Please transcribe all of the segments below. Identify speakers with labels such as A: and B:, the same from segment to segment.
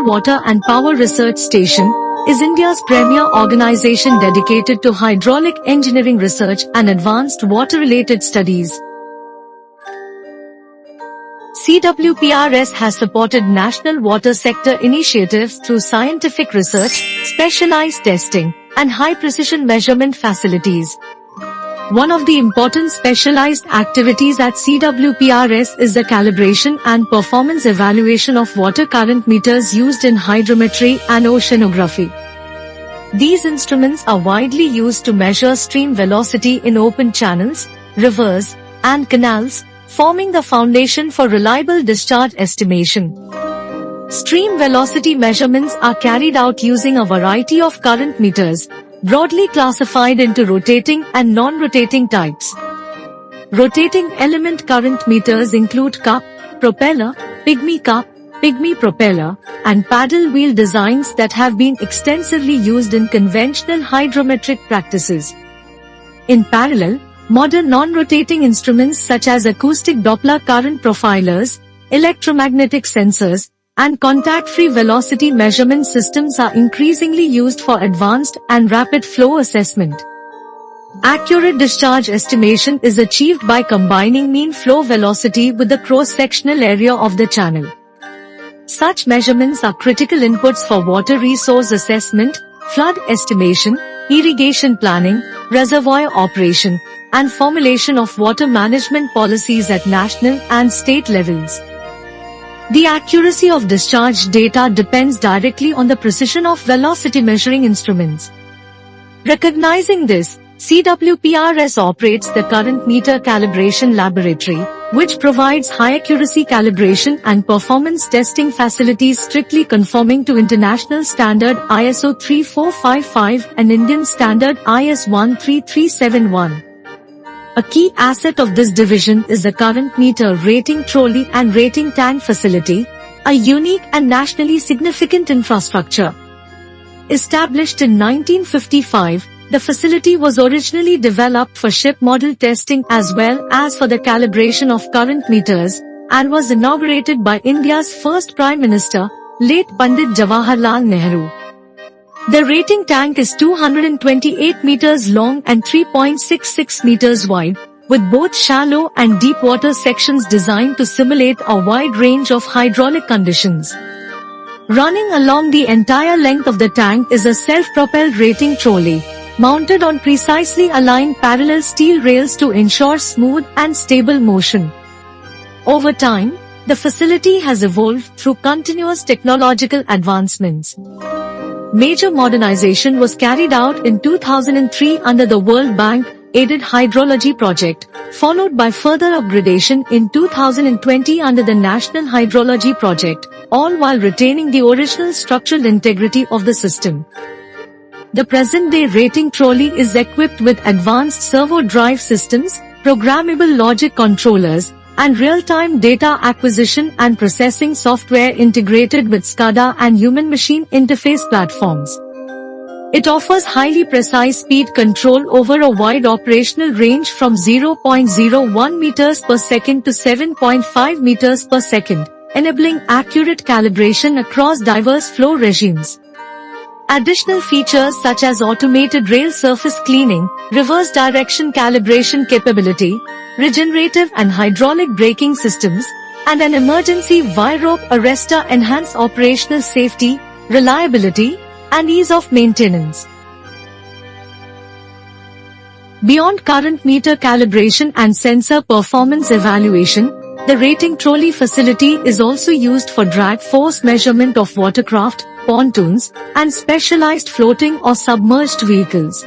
A: National Water and Power Research Station, is India's premier organization dedicated to hydraulic engineering research and advanced water-related studies. CWPRS has supported national water sector initiatives through scientific research, specialized testing, and high-precision measurement facilities. One of the important specialized activities at CWPRS is the calibration and performance evaluation of water current meters used in hydrometry and oceanography. These instruments are widely used to measure stream velocity in open channels, rivers, and canals, forming the foundation for reliable discharge estimation. Stream velocity measurements are carried out using a variety of current meters, broadly classified into rotating and non-rotating types. Rotating element current meters include cup, propeller, pygmy propeller, and paddle wheel designs that have been extensively used in conventional hydrometric practices. In parallel, modern non-rotating instruments such as acoustic Doppler current profilers, electromagnetic sensors, and contact-free velocity measurement systems are increasingly used for advanced and rapid flow assessment. Accurate discharge estimation is achieved by combining mean flow velocity with the cross-sectional area of the channel. Such measurements are critical inputs for water resource assessment, flood estimation, irrigation planning, reservoir operation, and formulation of water management policies at national and state levels. The accuracy of discharge data depends directly on the precision of velocity measuring instruments. Recognizing this, CWPRS operates the Current Meter Calibration Laboratory, which provides high-accuracy calibration and performance testing facilities strictly conforming to International Standard ISO 3455 and Indian Standard IS 13371. A key asset of this division is the current meter rating trolley and rating tank facility, a unique and nationally significant infrastructure. Established in 1955, the facility was originally developed for ship model testing as well as for the calibration of current meters, and was inaugurated by India's first Prime Minister, late Pandit Jawaharlal Nehru. The rating tank is 228 meters long and 3.66 meters wide, with both shallow and deep water sections designed to simulate a wide range of hydraulic conditions. Running along the entire length of the tank is a self-propelled rating trolley, mounted on precisely aligned parallel steel rails to ensure smooth and stable motion. Over time, the facility has evolved through continuous technological advancements. Major modernization was carried out in 2003 under the World Bank-aided hydrology project, followed by further upgradation in 2020 under the National Hydrology Project, all while retaining the original structural integrity of the system. The present-day rating trolley is equipped with advanced servo drive systems, programmable logic controllers, and real-time data acquisition and processing software integrated with SCADA and human-machine interface platforms. It offers highly precise speed control over a wide operational range from 0.01 meters per second to 7.5 meters per second, enabling accurate calibration across diverse flow regimes. Additional features such as automated rail surface cleaning, reverse direction calibration capability, regenerative and hydraulic braking systems, and an emergency wire-rope arrestor enhance operational safety, reliability, and ease of maintenance. Beyond current meter calibration and sensor performance evaluation, the rating trolley facility is also used for drag force measurement of watercraft, pontoons, and specialized floating or submerged vehicles.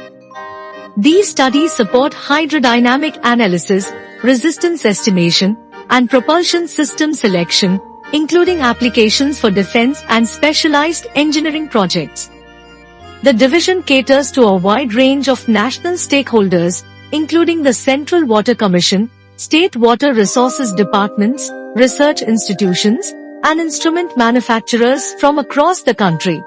A: These studies support hydrodynamic analysis, resistance estimation, and propulsion system selection, including applications for defense and specialized engineering projects. The division caters to a wide range of national stakeholders, including the Central Water Commission, state water resources departments, research institutions, and instrument manufacturers from across the country.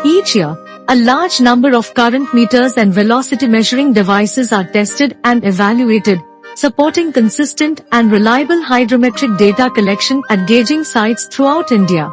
A: Each year, a large number of current meters and velocity measuring devices are tested and evaluated, supporting consistent and reliable hydrometric data collection at gauging sites throughout India.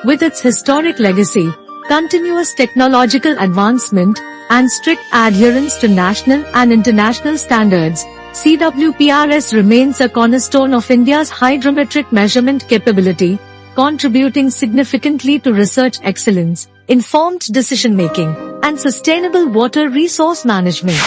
A: With its historic legacy, continuous technological advancement, and strict adherence to national and international standards, CWPRS remains a cornerstone of India's hydrometric measurement capability, contributing significantly to research excellence, informed decision-making, and sustainable water resource management.